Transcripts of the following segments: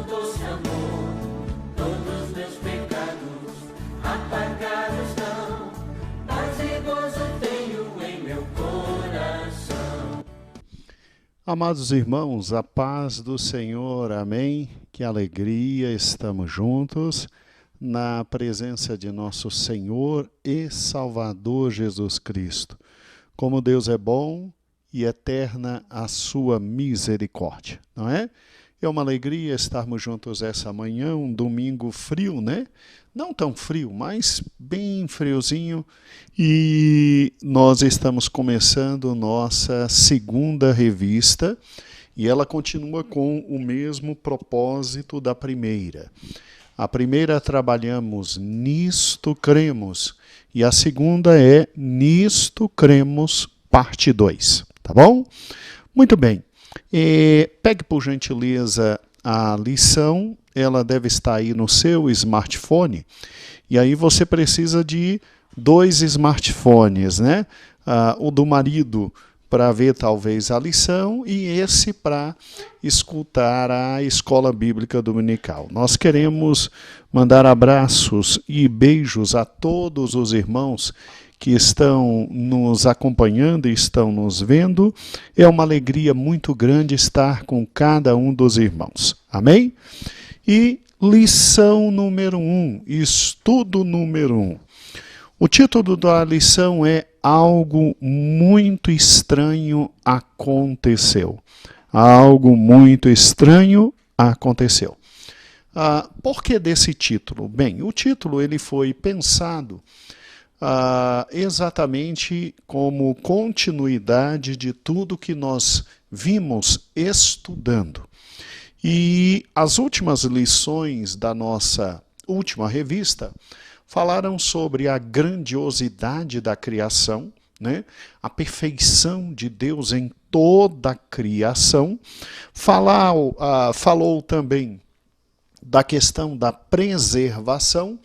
doce amor, todos meus pecados apagados estão, paz e gozo tenho em meu coração. Amados irmãos, a paz do Senhor, amém? Que alegria, estamos juntos na presença de nosso Senhor e Salvador Jesus Cristo. Como Deus é bom e eterna a sua misericórdia, não é? É uma alegria estarmos juntos essa manhã, um domingo frio, né? Não tão frio, mas bem friozinho. E nós estamos começando nossa segunda revista e ela continua com o mesmo propósito da primeira. A primeira trabalhamos Nisto Cremos e a segunda é Nisto Cremos, parte 2, tá bom? Muito bem. Pegue por gentileza a lição, ela deve estar aí no seu smartphone, e aí você precisa de 2 smartphones, né? O do marido para ver talvez a lição e esse para escutar a Escola Bíblica Dominical. Nós queremos mandar abraços e beijos a todos os irmãos que estão nos acompanhando e estão nos vendo. É uma alegria muito grande estar com cada um dos irmãos. Amém? E lição número 1, estudo número 1. O título da lição é Algo muito estranho aconteceu. Algo muito estranho aconteceu. Por que desse título? Bem, o título ele foi pensado exatamente como continuidade de tudo que nós vimos estudando. E as últimas lições da nossa última revista falaram sobre a grandiosidade da criação, né? A perfeição de Deus em toda a criação. Falou também da questão da preservação.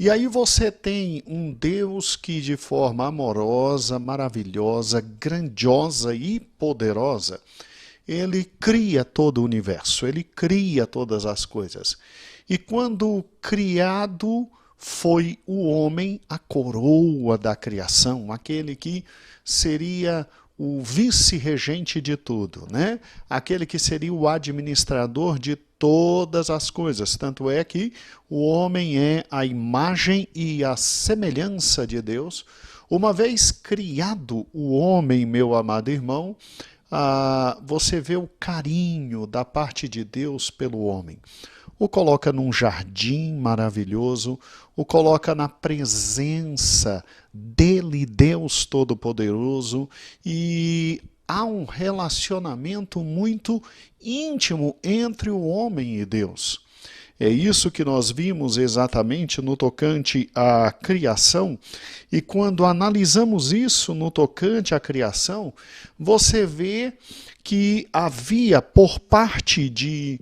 E aí você tem um Deus que de forma amorosa, maravilhosa, grandiosa e poderosa, ele cria todo o universo, ele cria todas as coisas. E quando criado foi o homem, a coroa da criação, aquele que seria o vice-regente de tudo, né? Aquele que seria o administrador de todas as coisas. Tanto é que o homem é a imagem e a semelhança de Deus. Uma vez criado o homem, meu amado irmão, você vê o carinho da parte de Deus pelo homem. O coloca num jardim maravilhoso, o coloca na presença dele, Deus Todo-Poderoso, e há um relacionamento muito íntimo entre o homem e Deus. É isso que nós vimos exatamente no tocante à criação, e quando analisamos isso no tocante à criação, você vê que havia por parte de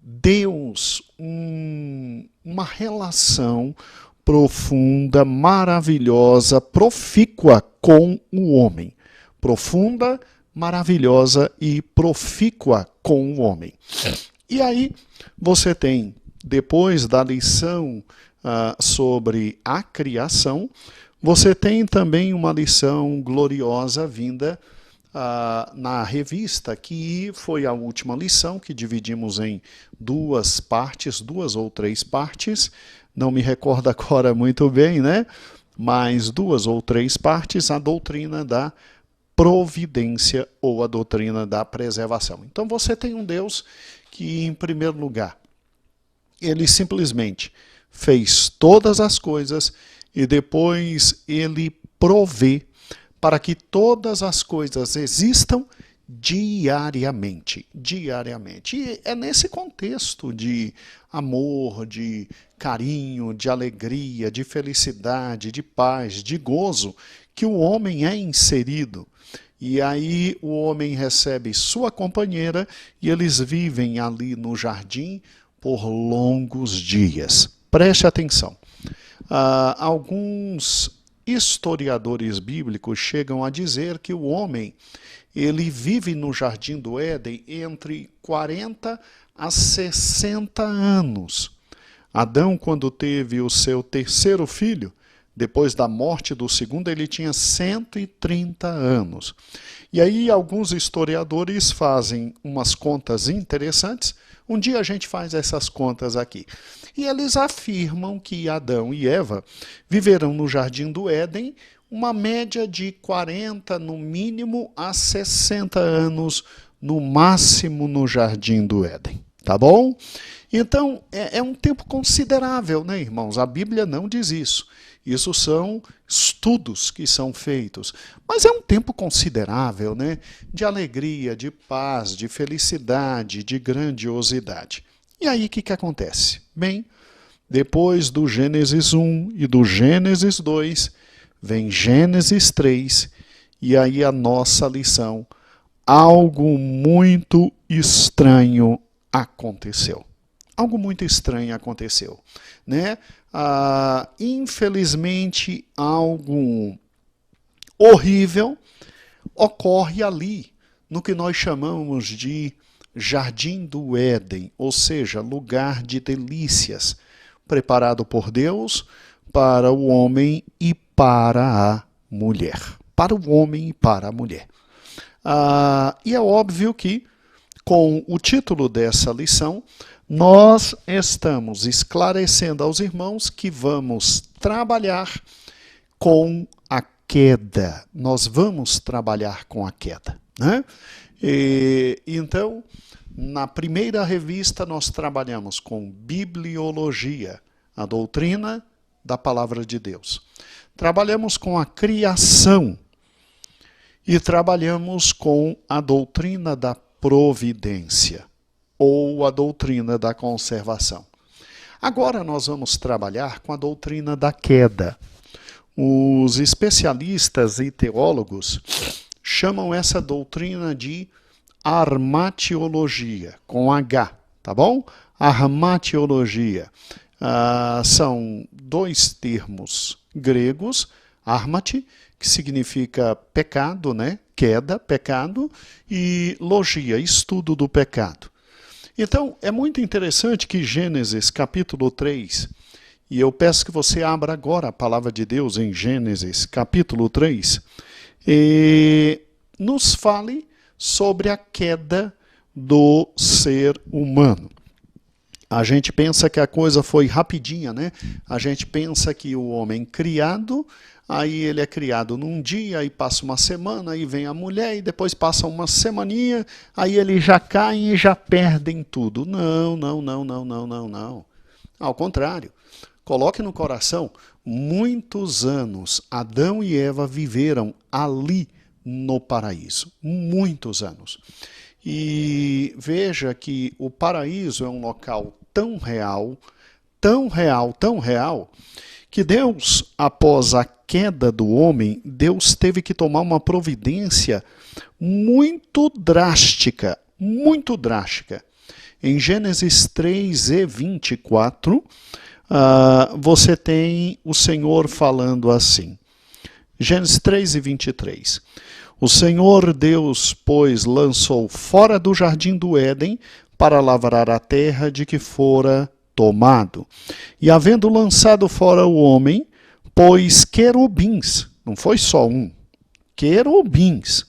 Deus uma relação profunda, maravilhosa, profícua com o homem. Profunda, maravilhosa e profícua com o homem. E aí você tem, depois da lição sobre a criação, você tem também uma lição gloriosa vinda na revista, que foi a última lição, que dividimos em 2 partes, 2 ou 3 partes, não me recordo agora muito bem, né? Mas 2 ou 3 partes, a doutrina da providência ou a doutrina da preservação. Então você tem um Deus que, em primeiro lugar, ele simplesmente fez todas as coisas e depois ele provê para que todas as coisas existam diariamente. E é nesse contexto de amor, de carinho, de alegria, de felicidade, de paz, de gozo, que o homem é inserido. E aí o homem recebe sua companheira e eles vivem ali no jardim por longos dias. Preste atenção. Alguns historiadores bíblicos chegam a dizer que o homem ele vive no Jardim do Éden entre 40 a 60 anos. Adão, quando teve o seu terceiro filho, depois da morte do segundo, ele tinha 130 anos. E aí alguns historiadores fazem umas contas interessantes. Um dia a gente faz essas contas aqui. E eles afirmam que Adão e Eva viverão no Jardim do Éden uma média de 40, no mínimo, a 60 anos, no máximo, no Jardim do Éden. Tá bom? Então, é um tempo considerável, né, irmãos? A Bíblia não diz isso. Isso são estudos que são feitos. Mas é um tempo considerável, né? De alegria, de paz, de felicidade, de grandiosidade. E aí, o que acontece? Bem, depois do Gênesis 1 e do Gênesis 2, vem Gênesis 3, e aí a nossa lição. Algo muito estranho aconteceu. Algo muito estranho aconteceu, né? Infelizmente, algo horrível ocorre ali, no que nós chamamos de Jardim do Éden, ou seja, lugar de delícias, preparado por Deus para o homem e para a mulher. Para o homem e para a mulher. E é óbvio que, com o título dessa lição, nós estamos esclarecendo aos irmãos que vamos trabalhar com a queda. Nós vamos trabalhar com a queda, né? Então, na primeira revista, nós trabalhamos com bibliologia, a doutrina da palavra de Deus. Trabalhamos com a criação e trabalhamos com a doutrina da providência, ou a doutrina da conservação. Agora nós vamos trabalhar com a doutrina da queda. Os especialistas e teólogos chamam essa doutrina de armatiologia, com H, tá bom? Armatiologia. São dois termos gregos, armati, que significa pecado, né? Queda, pecado, e logia, estudo do pecado. Então, é muito interessante que Gênesis capítulo 3, e eu peço que você abra agora a palavra de Deus em Gênesis capítulo 3, nos fale sobre a queda do ser humano. A gente pensa que a coisa foi rapidinha, né? A gente pensa que o homem criado, aí ele é criado num dia, aí passa uma semana, aí vem a mulher, e depois passa uma semaninha, aí eles já caem e já perdem tudo. Não, não, não, não, não, não, não. Ao contrário, coloque no coração, muitos anos Adão e Eva viveram ali no paraíso. Muitos anos. E veja que o paraíso é um local tão real, tão real, tão real, que Deus, após a queda do homem, Deus teve que tomar uma providência muito drástica, muito drástica. Em Gênesis 3 e 24, você tem o Senhor falando assim. Gênesis 3 e 23. O Senhor Deus, pois, lançou fora do jardim do Éden para lavrar a terra de que fora tomado. E havendo lançado fora o homem, pôs querubins, não foi só um, querubins,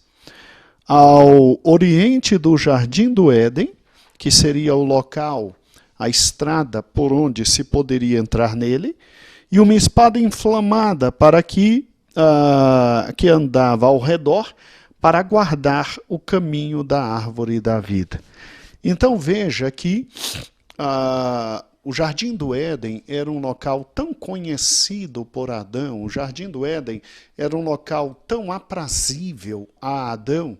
ao oriente do jardim do Éden, que seria o local, a estrada por onde se poderia entrar nele, e uma espada inflamada para que andava ao redor para guardar o caminho da árvore da vida. Então veja que o Jardim do Éden era um local tão conhecido por Adão, o Jardim do Éden era um local tão aprazível a Adão,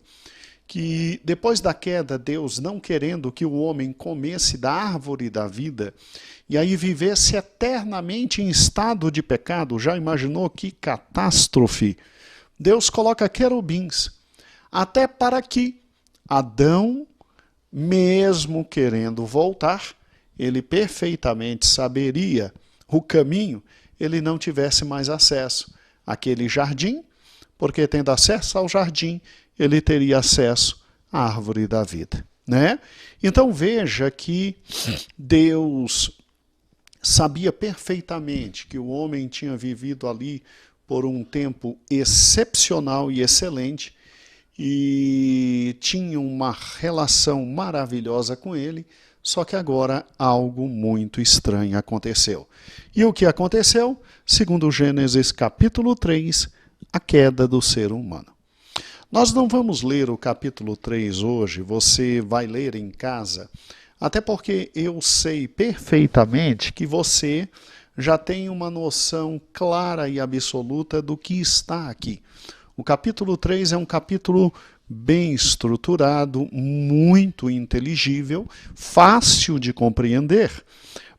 que depois da queda, Deus, não querendo que o homem comesse da árvore da vida, e aí vivesse eternamente em estado de pecado, já imaginou que catástrofe? Deus coloca querubins, até para que Adão, mesmo querendo voltar, ele perfeitamente saberia o caminho, ele não tivesse mais acesso àquele jardim, porque tendo acesso ao jardim, ele teria acesso à árvore da vida. né? Então veja que Deus sabia perfeitamente que o homem tinha vivido ali por um tempo excepcional e excelente e tinha uma relação maravilhosa com ele, só que agora algo muito estranho aconteceu. E o que aconteceu? Segundo Gênesis capítulo 3, a queda do ser humano. Nós não vamos ler o capítulo 3 hoje, você vai ler em casa, até porque eu sei perfeitamente que você já tem uma noção clara e absoluta do que está aqui. O capítulo 3 é um capítulo bem estruturado, muito inteligível, fácil de compreender,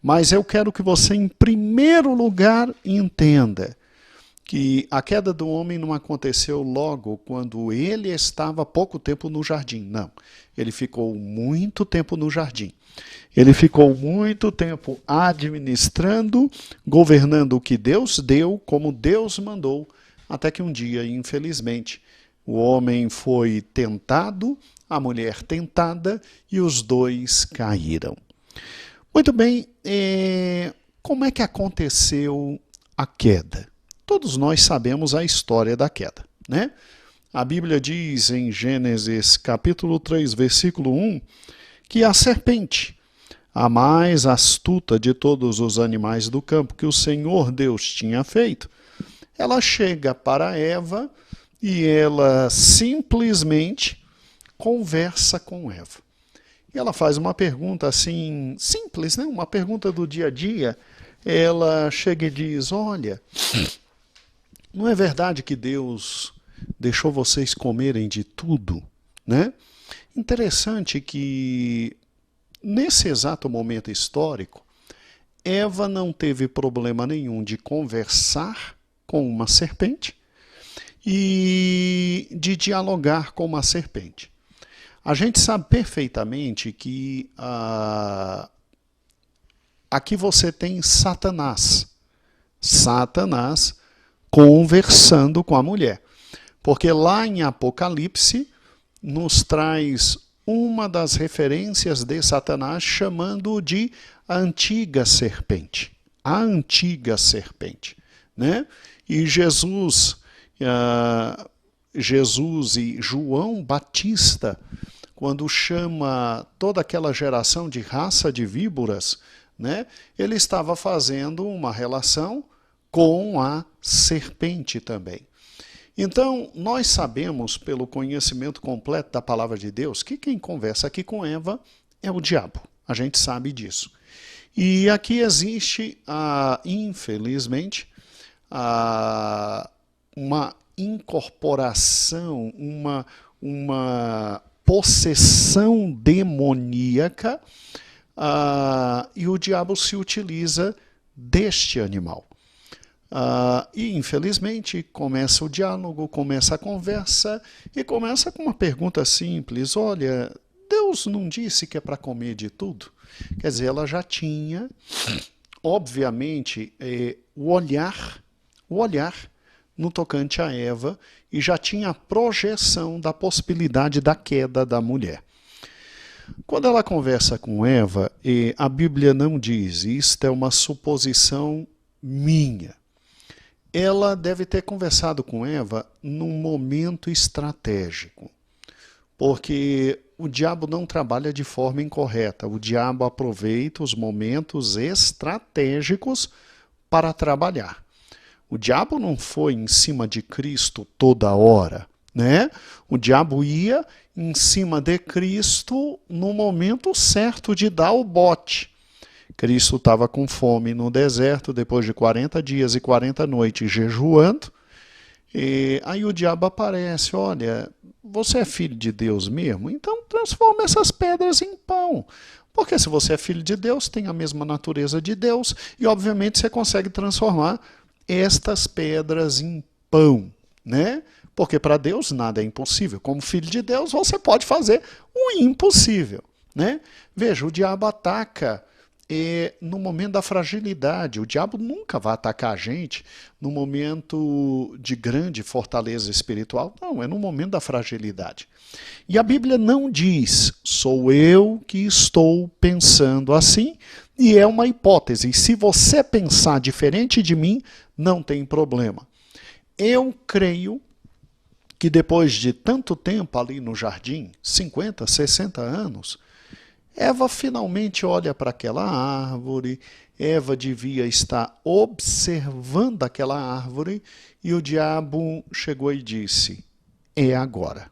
mas eu quero que você, em primeiro lugar, entenda que a queda do homem não aconteceu logo quando ele estava pouco tempo no jardim. Não, ele ficou muito tempo no jardim. Ele ficou muito tempo administrando, governando o que Deus deu, como Deus mandou, até que um dia, infelizmente, o homem foi tentado, a mulher tentada, e os dois caíram. Muito bem, como é que aconteceu a queda? Todos nós sabemos a história da queda, né? A Bíblia diz em Gênesis capítulo 3, versículo 1, que a serpente, a mais astuta de todos os animais do campo que o Senhor Deus tinha feito, ela chega para Eva e ela simplesmente conversa com Eva. E ela faz uma pergunta assim, simples, né? Uma pergunta do dia a dia. Ela chega e diz, olha, não é verdade que Deus deixou vocês comerem de tudo, né? Interessante que nesse exato momento histórico, Eva não teve problema nenhum de conversar com uma serpente e de dialogar com uma serpente. A gente sabe perfeitamente que aqui você tem Satanás. Satanás conversando com a mulher. Porque lá em Apocalipse nos traz uma das referências de Satanás chamando-o de a antiga serpente. A antiga serpente, né? E Jesus e João Batista, quando chama toda aquela geração de raça de víboras, né? Ele estava fazendo uma relação com a serpente também. Então, nós sabemos, pelo conhecimento completo da palavra de Deus, que quem conversa aqui com Eva é o diabo. A gente sabe disso. E aqui existe, infelizmente, uma incorporação, uma possessão demoníaca, e o diabo se utiliza deste animal. E, infelizmente, começa o diálogo, começa a conversa, e começa com uma pergunta simples, olha, Deus não disse que é para comer de tudo? Quer dizer, ela já tinha, obviamente, o olhar no tocante a Eva, e já tinha a projeção da possibilidade da queda da mulher. Quando ela conversa com Eva, a Bíblia não diz, isto é uma suposição minha. Ela deve ter conversado com Eva num momento estratégico, porque o diabo não trabalha de forma incorreta, o diabo aproveita os momentos estratégicos para trabalhar. O diabo não foi em cima de Cristo toda hora, né? O diabo ia em cima de Cristo no momento certo de dar o bote. Cristo estava com fome no deserto, depois de 40 dias e 40 noites jejuando, e aí o diabo aparece, olha, você é filho de Deus mesmo? Então transforma essas pedras em pão. Porque se você é filho de Deus, tem a mesma natureza de Deus, e obviamente você consegue transformar estas pedras em pão, né? Porque para Deus nada é impossível. Como filho de Deus, você pode fazer o impossível, né? Veja, o diabo ataca é no momento da fragilidade. O diabo nunca vai atacar a gente no momento de grande fortaleza espiritual. Não, é no momento da fragilidade. E a Bíblia não diz, sou eu que estou pensando assim, e é uma hipótese. Se você pensar diferente de mim, não tem problema. Eu creio que depois de tanto tempo ali no jardim, 50, 60 anos, Eva finalmente olha para aquela árvore, Eva devia estar observando aquela árvore, e o diabo chegou e disse, é agora,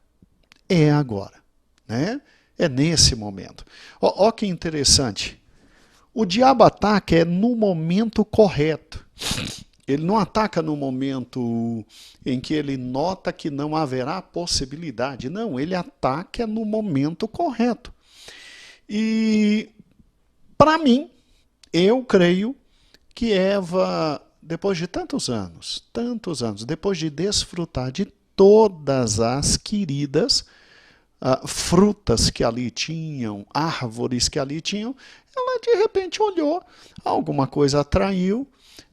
né? É nesse momento. Ó que interessante, o diabo ataca no momento correto. Ele não ataca no momento em que ele nota que não haverá possibilidade. Não, ele ataca no momento correto. E, para mim, eu creio que Eva, depois de tantos anos, depois de desfrutar de todas as queridas frutas que ali tinham, árvores que ali tinham, ela de repente olhou, alguma coisa atraiu,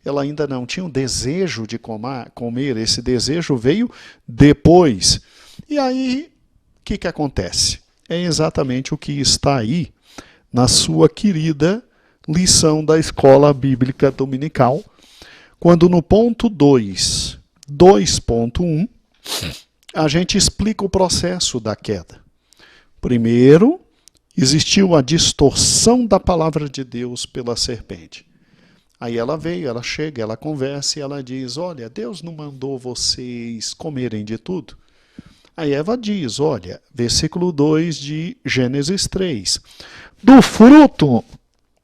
ela ainda não tinha o desejo de comer, esse desejo veio depois. E aí, o que acontece? É exatamente o que está aí na sua querida lição da Escola Bíblica Dominical, quando no ponto 2, 2.1, a gente explica o processo da queda. Primeiro, existiu a distorção da palavra de Deus pela serpente. Aí ela veio, ela chega, ela conversa e ela diz, olha, Deus não mandou vocês comerem de tudo? Aí Eva diz, olha, versículo 2 de Gênesis 3, do fruto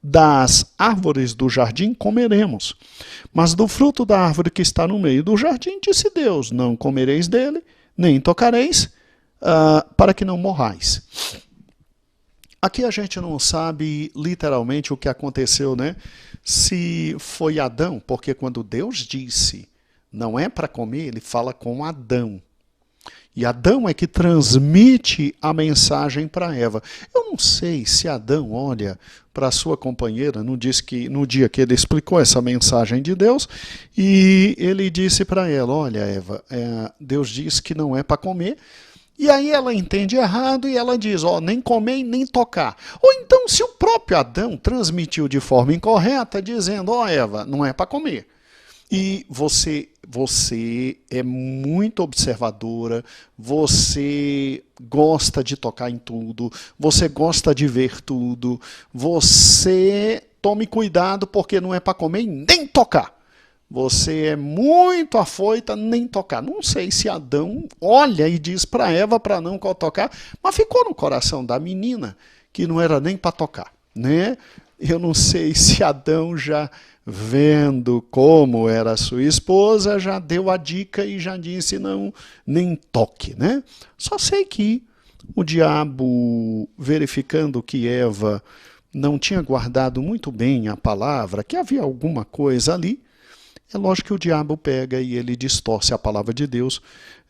das árvores do jardim comeremos, mas do fruto da árvore que está no meio do jardim, disse Deus, não comereis dele, nem tocareis, para que não morrais. Aqui a gente não sabe literalmente o que aconteceu, né? Se foi Adão, porque quando Deus disse, não é para comer, ele fala com Adão. E Adão é que transmite a mensagem para Eva. Eu não sei se Adão olha para sua companheira no dia que ele explicou essa mensagem de Deus, e ele disse para ela, olha Eva, Deus diz que não é para comer, e aí ela entende errado e ela diz, nem comer e nem tocar. Ou então se o próprio Adão transmitiu de forma incorreta, dizendo, Eva, não é para comer. E você é muito observadora, você gosta de tocar em tudo, você gosta de ver tudo, você tome cuidado porque não é para comer e nem tocar. Você é muito afoita, nem tocar. Não sei se Adão olha e diz para Eva para não tocar, mas ficou no coração da menina que não era nem para tocar, né? Eu não sei se Adão já vendo como era sua esposa, já deu a dica e já disse não, nem toque, né? Só sei que o diabo, verificando que Eva não tinha guardado muito bem a palavra, que havia alguma coisa ali, é lógico que o diabo pega e ele distorce a palavra de Deus,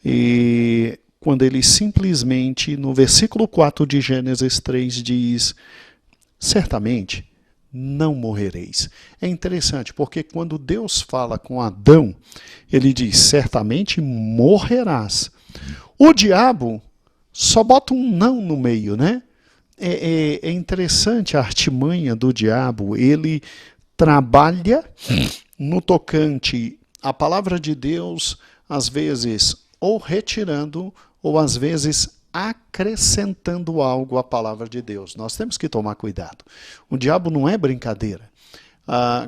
e quando ele simplesmente, no versículo 4 de Gênesis 3, diz, certamente não morrereis. É interessante, porque quando Deus fala com Adão, ele diz, certamente morrerás. O diabo só bota um não no meio, né? É interessante a artimanha do diabo, ele trabalha no tocante à palavra de Deus, às vezes ou retirando, ou às vezes acrescentando algo à palavra de Deus. Nós temos que tomar cuidado. O diabo não é brincadeira.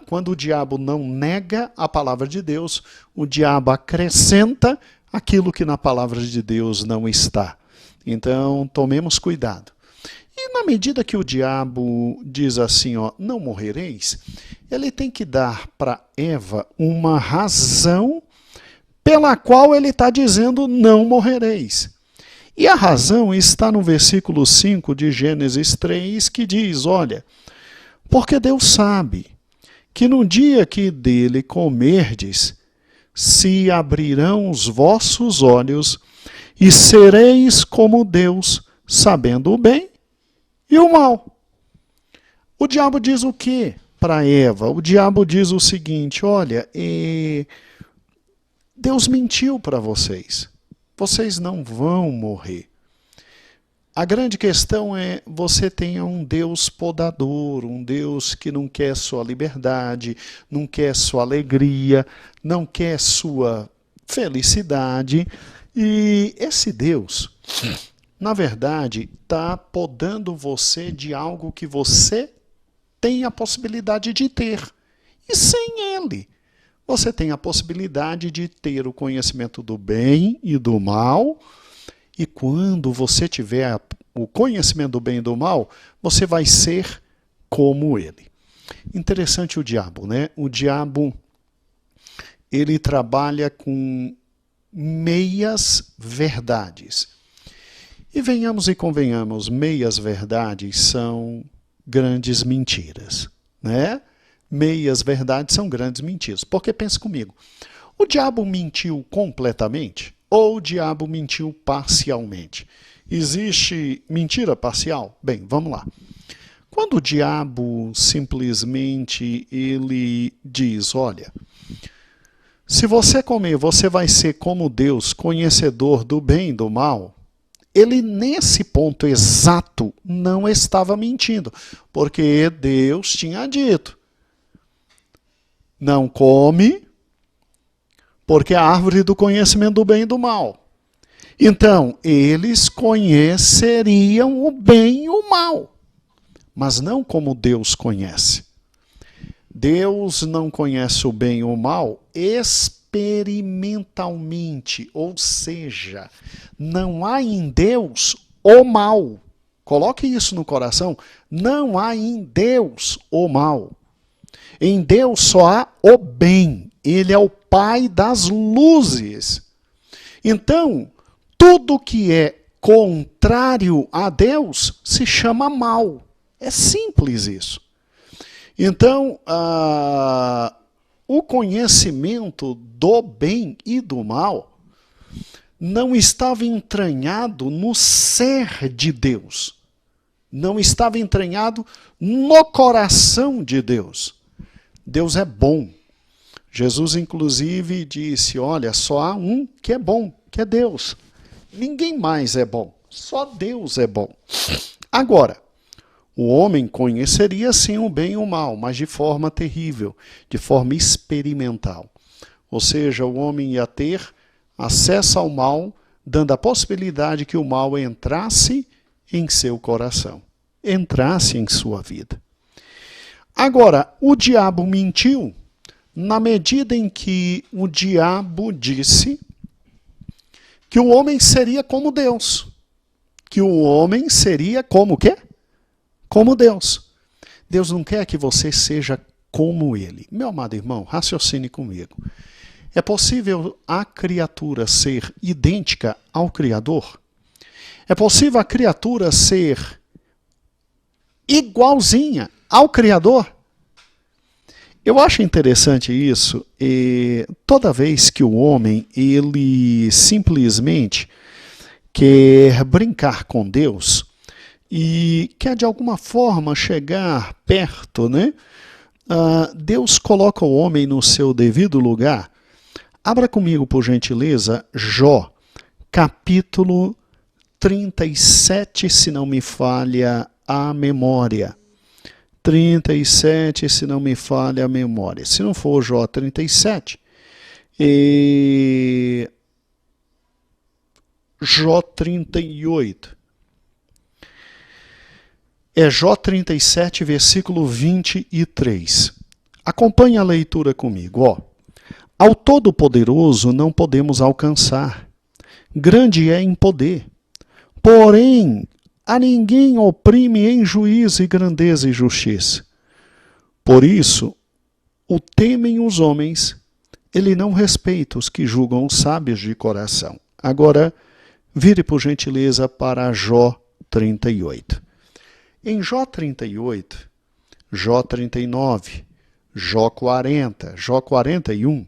Quando o diabo não nega a palavra de Deus, o diabo acrescenta aquilo que na palavra de Deus não está. Então, tomemos cuidado. E na medida que o diabo diz assim, não morrereis, ele tem que dar para Eva uma razão pela qual ele está dizendo não morrereis. E a razão está no versículo 5 de Gênesis 3, que diz, olha, porque Deus sabe que no dia que dele comerdes, se abrirão os vossos olhos e sereis como Deus, sabendo o bem e o mal. O diabo diz o quê para Eva? O diabo diz o seguinte: olha, Deus mentiu para vocês. Vocês não vão morrer. A grande questão é, você tem um Deus podador, um Deus que não quer sua liberdade, não quer sua alegria, não quer sua felicidade. E esse Deus, na verdade, está podando você de algo que você tem a possibilidade de ter. E sem ele, você tem a possibilidade de ter o conhecimento do bem e do mal. E quando você tiver o conhecimento do bem e do mal, você vai ser como ele. Interessante o diabo, né? O diabo, ele trabalha com meias verdades. E venhamos e convenhamos, meias verdades são grandes mentiras, né? Meias verdades são grandes mentiras. Porque pense comigo, o diabo mentiu completamente ou o diabo mentiu parcialmente? Existe mentira parcial? Bem, vamos lá. Quando o diabo simplesmente ele diz, olha, se você comer, você vai ser como Deus, conhecedor do bem e do mal. Ele, nesse ponto exato, não estava mentindo, porque Deus tinha dito, não come, porque é a árvore do conhecimento do bem e do mal. Então, eles conheceriam o bem e o mal, mas não como Deus conhece. Deus não conhece o bem e o mal experimentalmente, ou seja, não há em Deus o mal. Coloque isso no coração, não há em Deus o mal. Em Deus só há o bem, ele é o Pai das luzes. Então, tudo que é contrário a Deus se chama mal. É simples isso. Então, o conhecimento do bem e do mal não estava entranhado no ser de Deus. Não estava entranhado no coração de Deus. Deus é bom. Jesus, inclusive, disse, olha, só há um que é bom, que é Deus. Ninguém mais é bom, só Deus é bom. Agora, o homem conheceria sim o bem e o mal, mas de forma terrível, de forma experimental. Ou seja, o homem ia ter acesso ao mal, dando a possibilidade que o mal entrasse em seu coração, entrasse em sua vida. Agora, o diabo mentiu na medida em que o diabo disse que o homem seria como Deus. Que o homem seria como o quê? Como Deus. Deus não quer que você seja como ele. Meu amado irmão, raciocine comigo. É possível a criatura ser idêntica ao Criador? É possível a criatura ser igualzinha ao Criador? Eu acho interessante isso, e toda vez que o homem ele simplesmente quer brincar com Deus e quer de alguma forma chegar perto, né? Deus coloca o homem no seu devido lugar. Abra comigo, por gentileza, Jó, capítulo 37, se não me falha a memória. 37, se não me falha a memória. Se não for Jó 37, Jó 38. É Jó 37, versículo 23. Acompanhe a leitura comigo. Ó. Ao Todo-Poderoso não podemos alcançar. Grande é em poder. Porém, a ninguém oprime em juízo e grandeza e justiça. Por isso, o temem os homens, ele não respeita os que julgam os sábios de coração. Agora, vire por gentileza para Jó 38. Em Jó 38, Jó 39, Jó 40, Jó 41,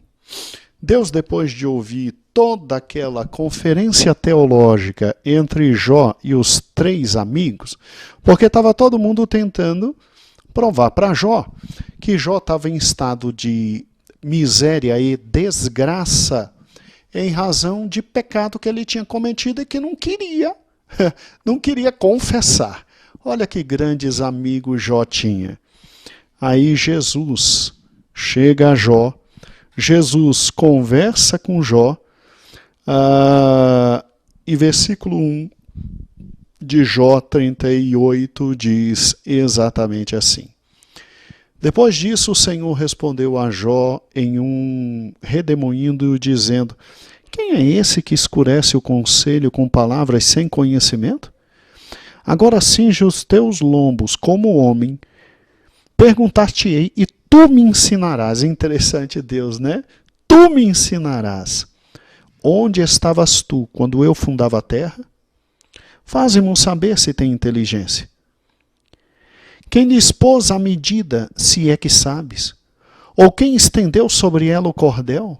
Deus, depois de ouvir toda aquela conferência teológica entre Jó e os três amigos, porque estava todo mundo tentando provar para Jó que Jó estava em estado de miséria e desgraça em razão de pecado que ele tinha cometido e que não queria confessar. Olha que grandes amigos Jó tinha. Aí Jesus chega a Jó, Jesus conversa com Jó, e versículo 1 de Jó 38 diz exatamente assim. Depois disso, o Senhor respondeu a Jó em um redemoinho, dizendo: quem é esse que escurece o conselho com palavras sem conhecimento? Agora cinge os teus lombos como homem, perguntar-te-ei e tu me ensinarás. Interessante Deus, né? Tu me ensinarás. Onde estavas tu quando eu fundava a terra? Faze-me saber se tem inteligência. Quem lhe expôs a medida, se é que sabes? Ou quem estendeu sobre ela o cordel?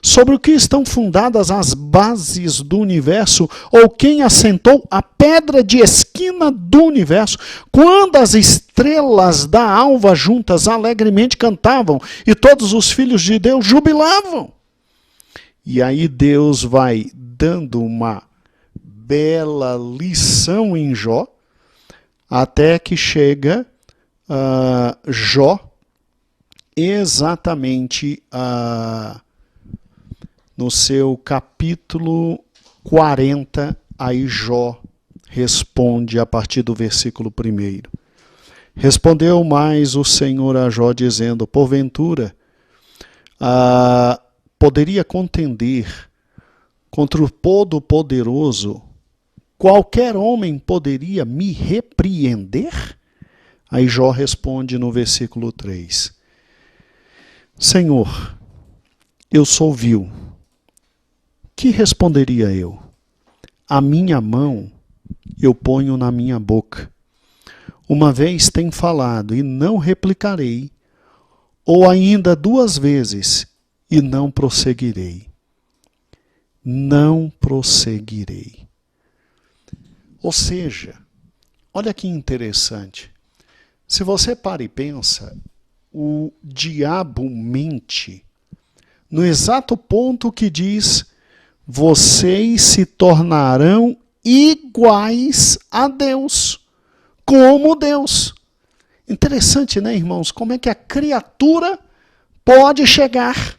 Sobre o que estão fundadas as bases do universo? Ou quem assentou a pedra de esquina do universo? Quando as estrelas da alva juntas alegremente cantavam e todos os filhos de Deus jubilavam. E aí Deus vai dando uma bela lição em Jó, até que chega Jó exatamente no seu capítulo 40, aí Jó responde a partir do versículo 1. Respondeu mais o Senhor a Jó, dizendo: porventura poderia contender contra o Todo-Poderoso? Qualquer homem poderia me repreender? Aí Jó responde no versículo 3. Senhor, eu sou vil. Que responderia eu? A minha mão eu ponho na minha boca. Uma vez tenho falado e não replicarei, ou ainda 2 vezes e não prosseguirei. Não prosseguirei. Ou seja, olha que interessante. Se você para e pensa, o diabo mente no exato ponto que diz: vocês se tornarão iguais a Deus, como Deus. Interessante, né, irmãos? Como é que a criatura pode chegar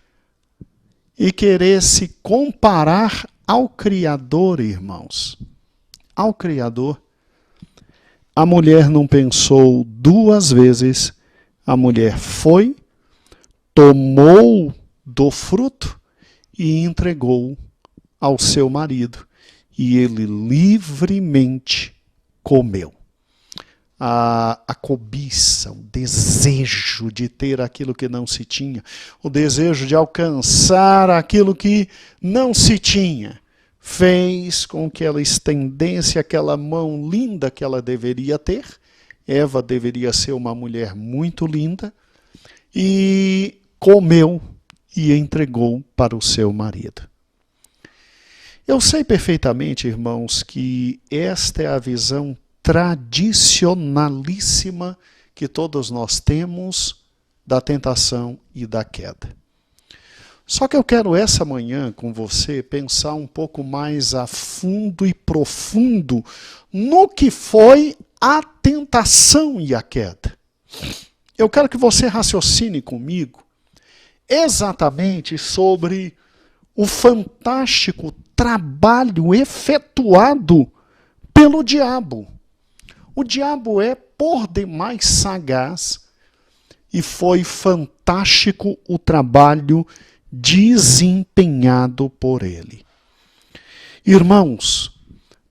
e querer se comparar ao Criador, irmãos? Ao Criador. A mulher não pensou 2 vezes, a mulher foi, tomou do fruto e entregou ao seu marido. E ele livremente comeu. A cobiça, o desejo de ter aquilo que não se tinha, o desejo de alcançar aquilo que não se tinha, fez com que ela estendesse aquela mão linda que ela deveria ter. Eva deveria ser uma mulher muito linda, e comeu e entregou para o seu marido. Eu sei perfeitamente, irmãos, que esta é a visão tradicionalíssima que todos nós temos da tentação e da queda. Só que eu quero essa manhã com você pensar um pouco mais a fundo e profundo no que foi a tentação e a queda. Eu quero que você raciocine comigo exatamente sobre o fantástico trabalho efetuado pelo diabo. O diabo é por demais sagaz e foi fantástico o trabalho desempenhado por ele. Irmãos,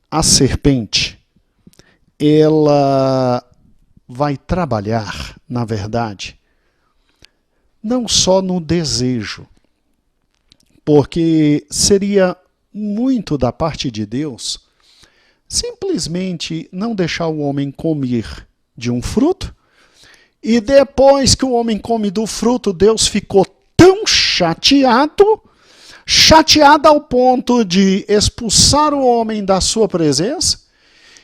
a serpente, ela vai trabalhar, na verdade, não só no desejo, porque seria muito da parte de Deus simplesmente não deixar o homem comer de um fruto, e depois que o homem come do fruto, Deus ficou tão chateado ao ponto de expulsar o homem da sua presença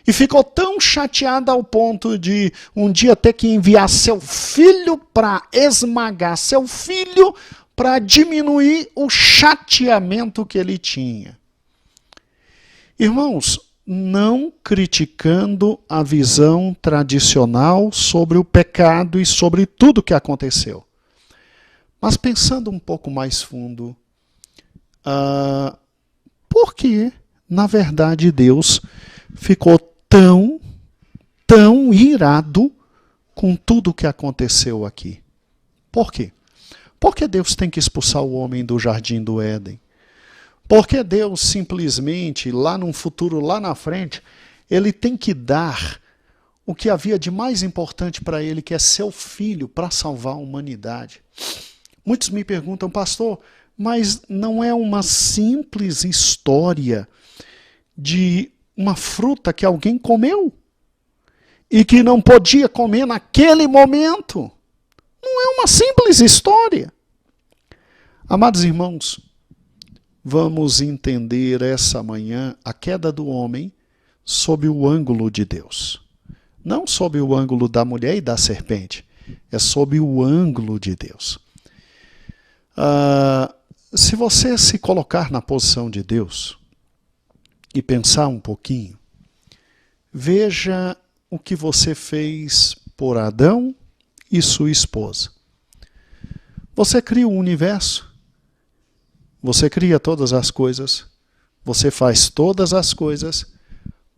E ficou tão chateada ao ponto de um dia ter que enviar seu filho para esmagar seu filho para diminuir o chateamento que ele tinha. Irmãos, não criticando a visão tradicional sobre o pecado e sobre tudo que aconteceu. Mas pensando um pouco mais fundo, por que, na verdade, Deus ficou tão irado com tudo o que aconteceu aqui? Por quê? Por que Deus tem que expulsar o homem do jardim do Éden? Por que Deus simplesmente, lá num futuro, lá na frente, ele tem que dar o que havia de mais importante para ele, que é seu filho, para salvar a humanidade? Muitos me perguntam, pastor, mas não é uma simples história de uma fruta que alguém comeu e que não podia comer naquele momento? Não é uma simples história. Amados irmãos, vamos entender essa manhã a queda do homem sob o ângulo de Deus. Não sob o ângulo da mulher e da serpente, é sob o ângulo de Deus. Se você se colocar na posição de Deus e pensar um pouquinho, veja o que você fez por Adão e sua esposa. Você cria o universo, você cria todas as coisas, você faz todas as coisas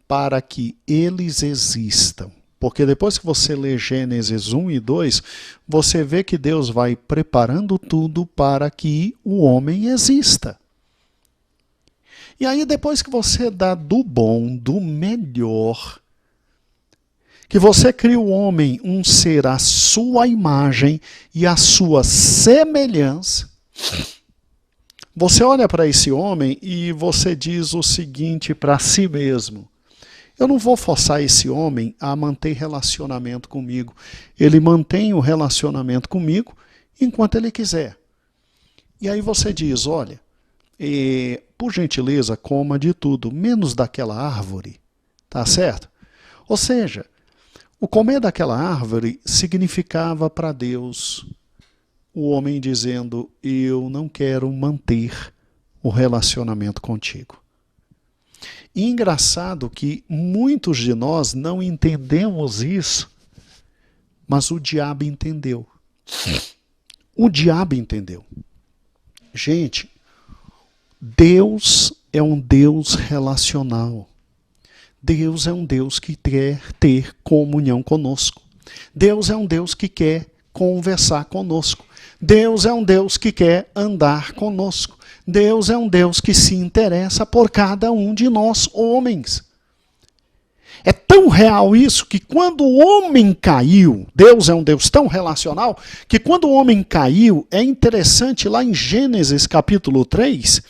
para que eles existam. Porque depois que você lê Gênesis 1 e 2, você vê que Deus vai preparando tudo para que o homem exista. E aí depois que você dá do bom, do melhor, que você cria o homem um ser à sua imagem e à sua semelhança, você olha para esse homem e você diz o seguinte para si mesmo: eu não vou forçar esse homem a manter relacionamento comigo. Ele mantém o relacionamento comigo enquanto ele quiser. E aí você diz, olha, por gentileza, coma de tudo, menos daquela árvore. Tá certo? Ou seja, o comer daquela árvore significava para Deus o homem dizendo, eu não quero manter o relacionamento contigo. E engraçado que muitos de nós não entendemos isso, mas o diabo entendeu. O diabo entendeu. Gente, Deus é um Deus relacional. Deus é um Deus que quer ter comunhão conosco. Deus é um Deus que quer conversar conosco. Deus é um Deus que quer andar conosco. Deus é um Deus que se interessa por cada um de nós, homens. É tão real isso que quando o homem caiu, Deus é um Deus tão relacional, que quando o homem caiu, é interessante lá em Gênesis capítulo 3,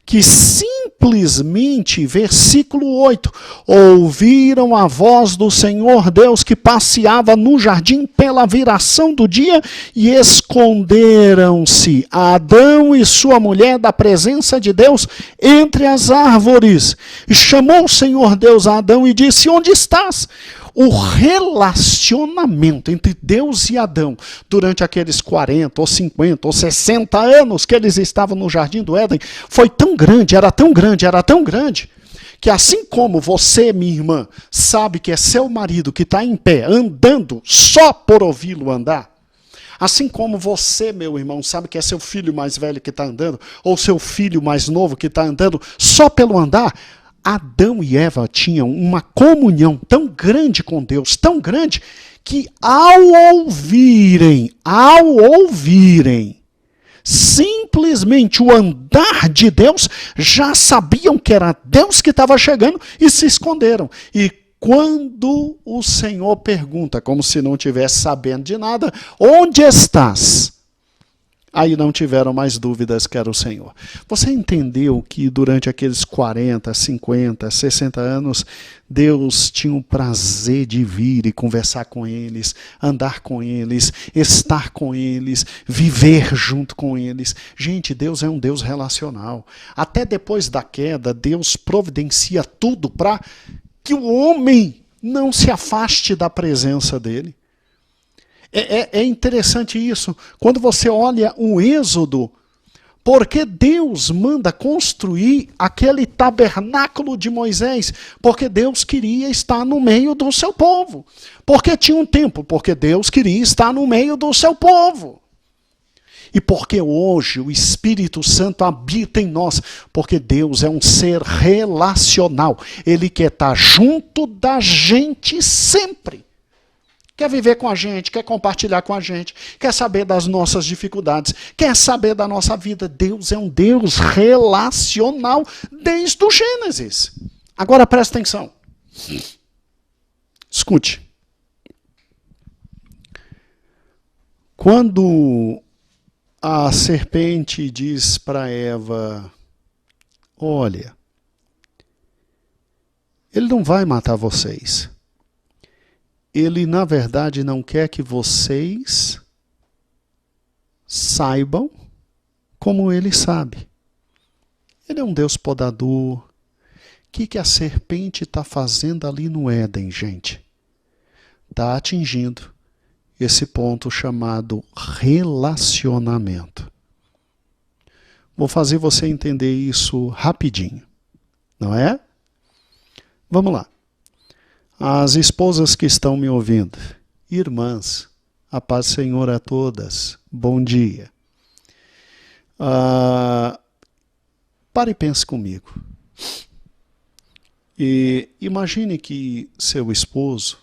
que simplesmente, versículo 8, ouviram a voz do Senhor Deus que passeava no jardim pela viração do dia e esconderam-se Adão e sua mulher da presença de Deus entre as árvores. E chamou o Senhor Deus a Adão e disse, onde estás? O relacionamento entre Deus e Adão durante aqueles 40 ou 50 ou 60 anos que eles estavam no Jardim do Éden foi tão grande, era tão grande, que assim como você, minha irmã, sabe que é seu marido que está em pé, andando só por ouvi-lo andar, assim como você, meu irmão, sabe que é seu filho mais velho que está andando, ou seu filho mais novo que está andando só pelo andar, Adão e Eva tinham uma comunhão tão grande com Deus, tão grande, que ao ouvirem simplesmente o andar de Deus, já sabiam que era Deus que estava chegando e se esconderam. E quando o Senhor pergunta, como se não estivesse sabendo de nada, onde estás? Aí não tiveram mais dúvidas que era o Senhor. Você entendeu que durante aqueles 40, 50, 60 anos, Deus tinha o prazer de vir e conversar com eles, andar com eles, estar com eles, viver junto com eles. Gente, Deus é um Deus relacional. Até depois da queda, Deus providencia tudo para que o homem não se afaste da presença dele. É interessante isso. Quando você olha o Êxodo, porque Deus manda construir aquele tabernáculo de Moisés? Porque Deus queria estar no meio do seu povo. Porque tinha um templo? Porque Deus queria estar no meio do seu povo. E porque hoje o Espírito Santo habita em nós, porque Deus é um ser relacional. Ele quer estar junto da gente sempre. Quer viver com a gente, quer compartilhar com a gente, quer saber das nossas dificuldades, quer saber da nossa vida. Deus é um Deus relacional desde o Gênesis. Agora presta atenção. Escute. Quando a serpente diz para Eva, olha, ele não vai matar vocês. Ele, na verdade, não quer que vocês saibam como ele sabe. Ele é um Deus podador. O que a serpente está fazendo ali no Éden, gente? Está atingindo esse ponto chamado relacionamento. Vou fazer você entender isso rapidinho, não é? Vamos lá. As esposas que estão me ouvindo, irmãs, a paz do Senhor a todas, bom dia. Pare e pense comigo. E imagine que seu esposo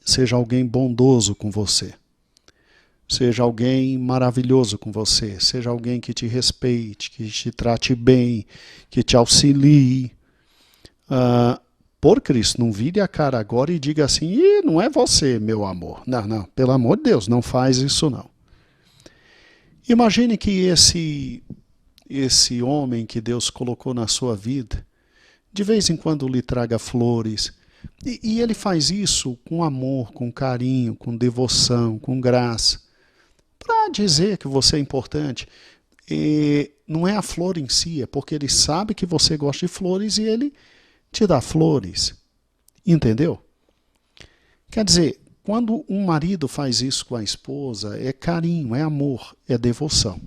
seja alguém bondoso com você, seja alguém maravilhoso com você, seja alguém que te respeite, que te trate bem, que te auxilie. Por Cristo, não vire a cara agora e diga assim, não é você, meu amor. Não, pelo amor de Deus, não faz isso não. Imagine que esse homem que Deus colocou na sua vida, de vez em quando lhe traga flores, e ele faz isso com amor, com carinho, com devoção, com graça, para dizer que você é importante. E não é a flor em si, é porque ele sabe que você gosta de flores e ele te dá flores. Entendeu? Quer dizer, quando um marido faz isso com a esposa, é carinho, é amor, é devoção.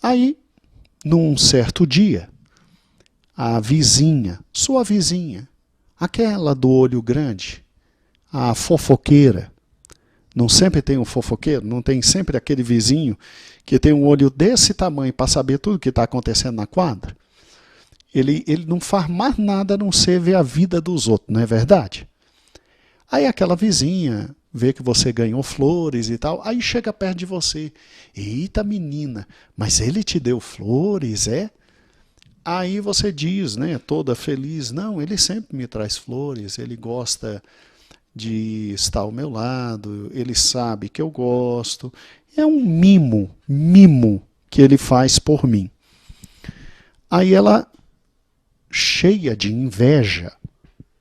Aí, num certo dia, a vizinha, sua vizinha, aquela do olho grande, a fofoqueira, não sempre tem um fofoqueiro? Não tem sempre aquele vizinho que tem um olho desse tamanho para saber tudo o que está acontecendo na quadra? Ele não faz mais nada a não ser ver a vida dos outros, não é verdade? Aí aquela vizinha vê que você ganhou flores e tal, aí chega perto de você. Eita menina, mas ele te deu flores, é? Aí você diz, né, toda feliz, não, ele sempre me traz flores, ele gosta de estar ao meu lado, ele sabe que eu gosto. É um mimo que ele faz por mim. Aí ela, cheia de inveja,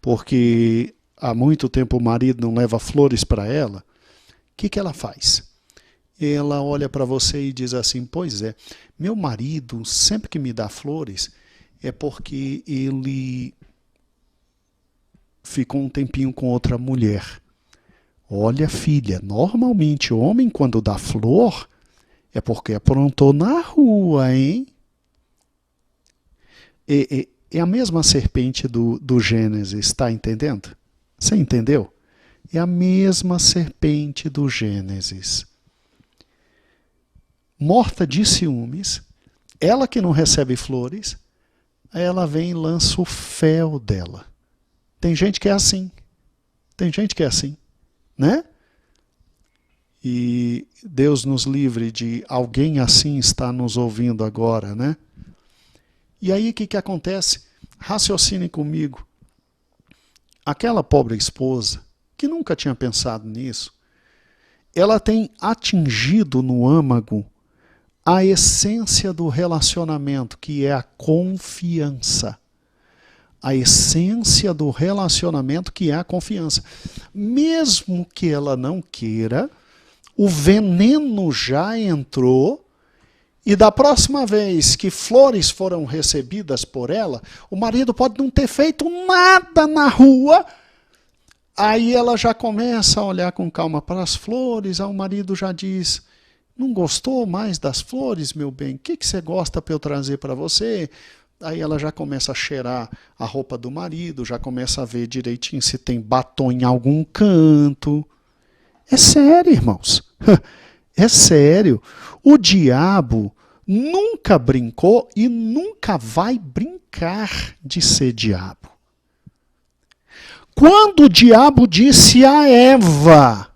porque há muito tempo o marido não leva flores para ela, o que ela faz? Ela olha para você e diz assim, pois é, meu marido sempre que me dá flores é porque ele ficou um tempinho com outra mulher. Olha, filha, normalmente o homem quando dá flor é porque aprontou na rua, hein? É a mesma serpente do Gênesis, está entendendo? Você entendeu? É a mesma serpente do Gênesis. Morta de ciúmes, ela que não recebe flores, aí ela vem e lança o fel dela. Tem gente que é assim. Tem gente que é assim, né? E Deus nos livre de alguém assim estar nos ouvindo agora, né? E aí o que acontece? Raciocine comigo. Aquela pobre esposa, que nunca tinha pensado nisso, ela tem atingido no âmago a essência do relacionamento, que é a confiança. A essência do relacionamento, que é a confiança. Mesmo que ela não queira, o veneno já entrou E da próxima vez que flores foram recebidas por ela, o marido pode não ter feito nada na rua, aí ela já começa a olhar com calma para as flores, aí o marido já diz, não gostou mais das flores, meu bem? O que você gosta para eu trazer para você? Aí ela já começa a cheirar a roupa do marido, já começa a ver direitinho se tem batom em algum canto. É sério, irmãos. É sério. O diabo nunca brincou e nunca vai brincar de ser diabo. Quando o diabo disse a Eva,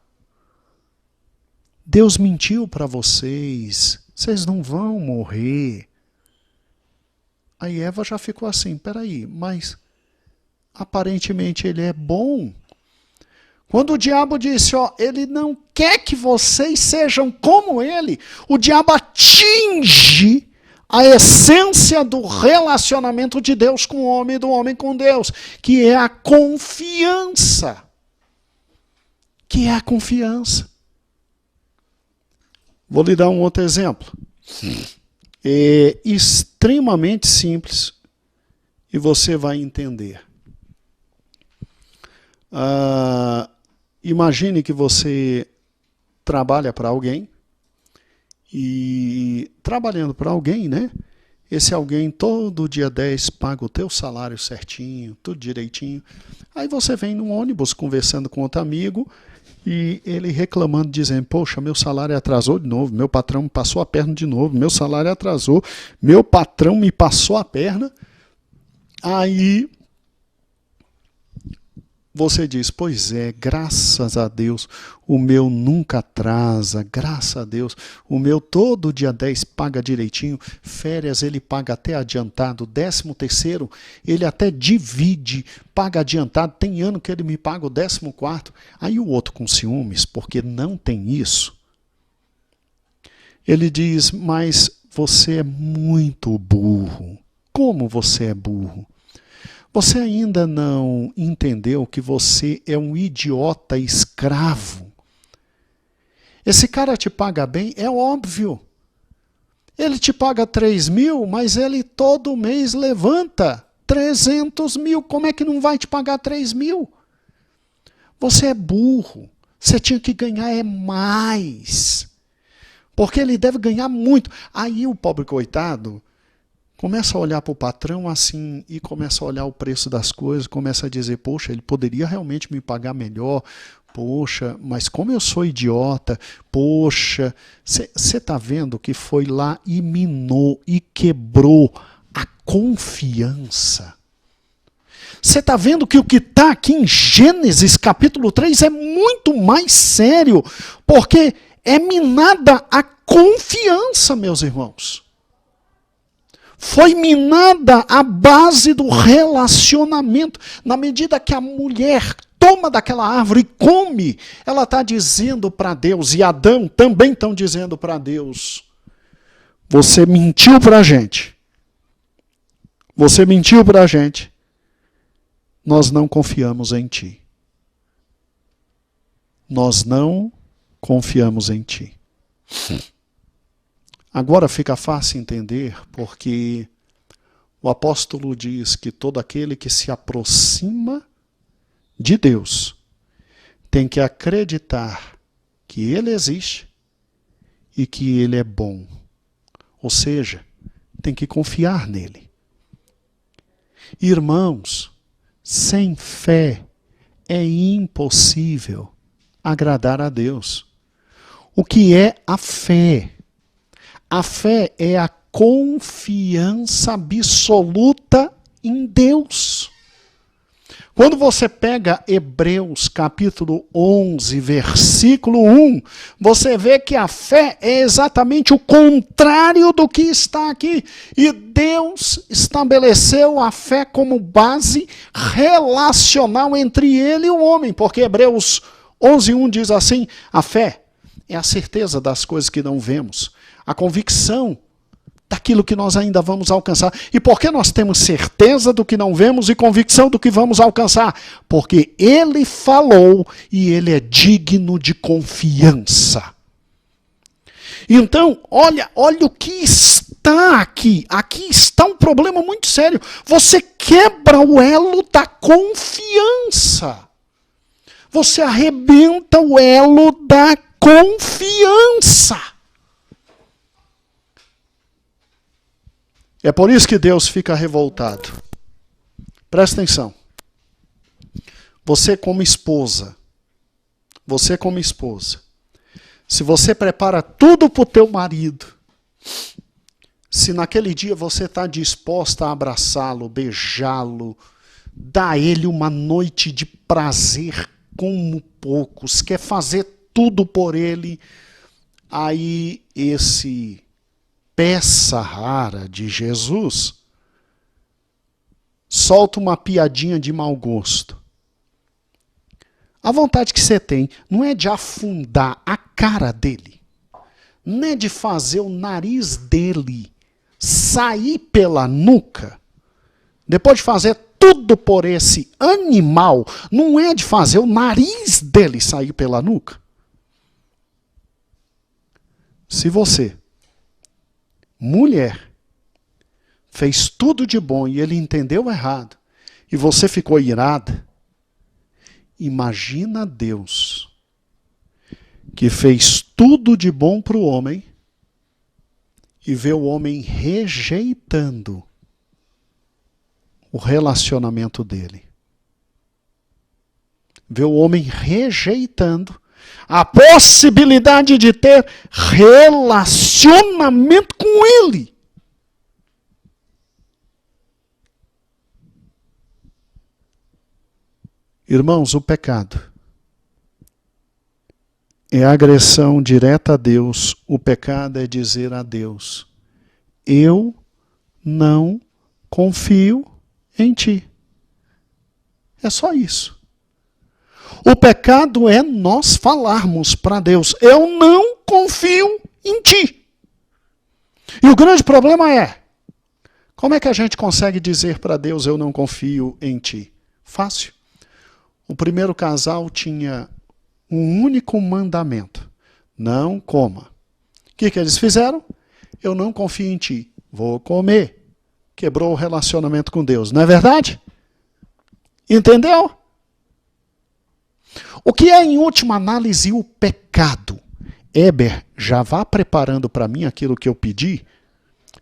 Deus mentiu para vocês, vocês não vão morrer. Aí Eva já ficou assim, peraí, mas aparentemente ele é bom. Quando o diabo disse, ó, ele não quer que vocês sejam como ele, o diabo atinge a essência do relacionamento de Deus com o homem e do homem com Deus, que é a confiança. Que é a confiança. Vou lhe dar um outro exemplo. É extremamente simples e você vai entender. Imagine que você trabalha para alguém e trabalhando para alguém, né? Esse alguém todo dia 10 paga o teu salário certinho, tudo direitinho. Aí você vem num ônibus conversando com outro amigo e ele reclamando, dizendo, poxa, meu salário atrasou de novo, meu patrão me passou a perna de novo, meu salário atrasou, meu patrão me passou a perna. Aí você diz, pois é, graças a Deus, o meu nunca atrasa, graças a Deus, o meu todo dia 10 paga direitinho, férias ele paga até adiantado, 13º ele até divide, paga adiantado, tem ano que ele me paga o 14º, aí o outro com ciúmes, porque não tem isso, ele diz, mas você é muito burro. Como você é burro? Você ainda não entendeu que você é um idiota escravo? Esse cara te paga bem, é óbvio. Ele te paga 3.000, mas ele todo mês levanta 300.000. Como é que não vai te pagar 3.000? Você é burro. Você tinha que ganhar mais. Porque ele deve ganhar muito. Aí o pobre coitado começa a olhar para o patrão assim e começa a olhar o preço das coisas, começa a dizer, poxa, ele poderia realmente me pagar melhor, poxa, mas como eu sou idiota, poxa, você está vendo que foi lá e minou e quebrou a confiança. Você está vendo que o que está aqui em Gênesis capítulo 3 é muito mais sério, porque é minada a confiança, meus irmãos. Foi minada a base do relacionamento. Na medida que a mulher toma daquela árvore e come, ela está dizendo para Deus, e Adão também estão dizendo para Deus, você mentiu para a gente. Você mentiu para a gente. Nós não confiamos em ti. Nós não confiamos em ti. Agora fica fácil entender porque o apóstolo diz que todo aquele que se aproxima de Deus tem que acreditar que Ele existe e que Ele é bom. Ou seja, tem que confiar nele. Irmãos, sem fé é impossível agradar a Deus. O que é a fé? A fé é a confiança absoluta em Deus. Quando você pega Hebreus capítulo 11, versículo 1, você vê que a fé é exatamente o contrário do que está aqui. E Deus estabeleceu a fé como base relacional entre ele e o homem. Porque Hebreus 11, 1 diz assim, a fé é a certeza das coisas que não vemos. A convicção daquilo que nós ainda vamos alcançar. E por que nós temos certeza do que não vemos e convicção do que vamos alcançar? Porque Ele falou e Ele é digno de confiança. Então, olha o que está aqui. Aqui está um problema muito sério. Você quebra o elo da confiança. Você arrebenta o elo da confiança. É por isso que Deus fica revoltado. Presta atenção. Você como esposa, se você prepara tudo para o teu marido, se naquele dia você está disposta a abraçá-lo, beijá-lo, dar a ele uma noite de prazer como poucos, quer fazer tudo por ele, aí esse peça rara de Jesus solta uma piadinha de mau gosto. A vontade que você tem não é de afundar a cara dele, não é de fazer o nariz dele sair pela nuca, depois de fazer tudo por esse animal, não é de fazer o nariz dele sair pela nuca. Se você, mulher, fez tudo de bom e ele entendeu errado, e você ficou irada, imagina Deus, que fez tudo de bom para o homem, e vê o homem rejeitando o relacionamento dele. Vê o homem rejeitando a possibilidade de ter relacionamento com ele. Irmãos, o pecado é agressão direta a Deus. O pecado é dizer a Deus: eu não confio em ti. É só isso. O pecado é nós falarmos para Deus: eu não confio em ti. E o grande problema é, como é que a gente consegue dizer para Deus: eu não confio em ti? Fácil. O primeiro casal tinha um único mandamento: não coma. O que eles fizeram? Eu não confio em ti, vou comer. Quebrou o relacionamento com Deus, não é verdade? Entendeu? O que é, em última análise, o pecado? Heber, já vá preparando para mim aquilo que eu pedi.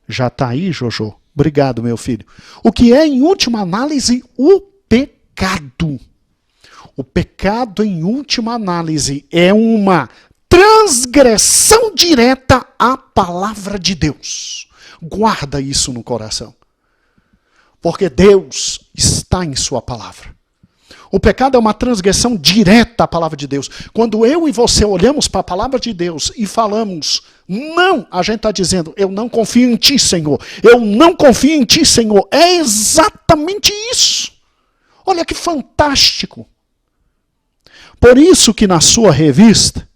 Já está aí, Jojo? Obrigado, meu filho. O que é, em última análise, o pecado? O pecado, em última análise, é uma transgressão direta à palavra de Deus. Guarda isso no coração. Porque Deus está em sua palavra. O pecado é uma transgressão direta à palavra de Deus. Quando eu e você olhamos para a palavra de Deus e falamos não, a gente está dizendo: eu não confio em ti, Senhor. Eu não confio em ti, Senhor. É exatamente isso. Olha que fantástico. Por isso que na sua revista,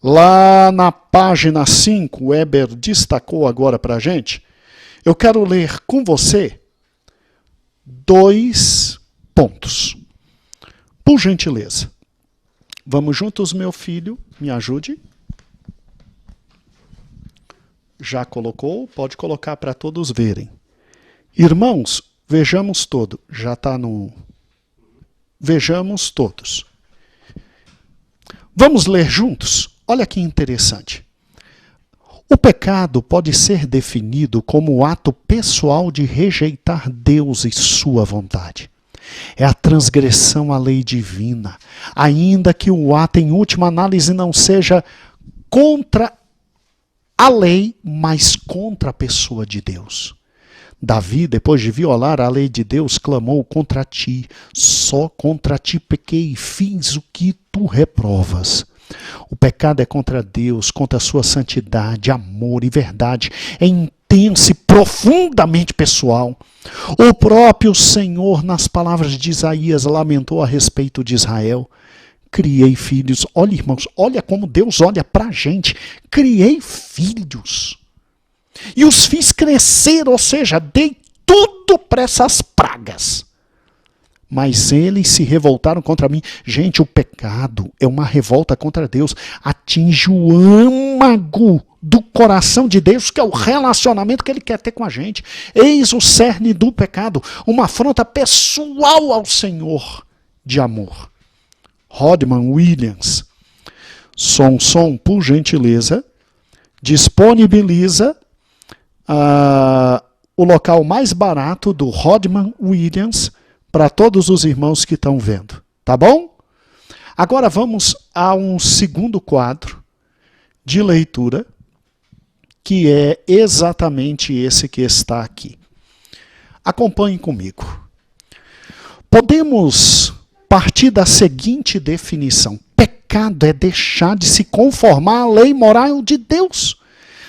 lá na página 5, o Heber destacou agora para a gente, eu quero ler com você 2 pontos. Por gentileza. Vamos juntos, meu filho, me ajude. Já colocou? Pode colocar para todos verem. Irmãos, vejamos todo. Já está no... Vejamos todos. Vamos ler juntos? Olha que interessante. O pecado pode ser definido como o ato pessoal de rejeitar Deus e sua vontade. É a transgressão à lei divina, ainda que o ato, em última análise, não seja contra a lei, mas contra a pessoa de Deus. Davi, depois de violar a lei de Deus, clamou: contra ti, só contra ti pequei e fiz o que tu reprovas. O pecado é contra Deus, contra a sua santidade, amor e verdade. É intenso e profundamente pessoal. O próprio Senhor, nas palavras de Isaías, lamentou a respeito de Israel. Criei filhos. Olha, irmãos, olha como Deus olha para a gente. Criei filhos. E os fiz crescer, ou seja, dei tudo para essas pragas. Mas eles se revoltaram contra mim. Gente, o pecado é uma revolta contra Deus. Atinge o âmago do coração de Deus, que é o relacionamento que Ele quer ter com a gente. Eis o cerne do pecado, uma afronta pessoal ao Senhor de amor. Rodman Williams. Sonson, por gentileza, disponibiliza o local mais barato do Rodman Williams para todos os irmãos que estão vendo. Tá bom? Agora vamos a um segundo quadro de leitura, que é exatamente esse que está aqui. Acompanhe comigo. Podemos partir da seguinte definição: pecado é deixar de se conformar à lei moral de Deus,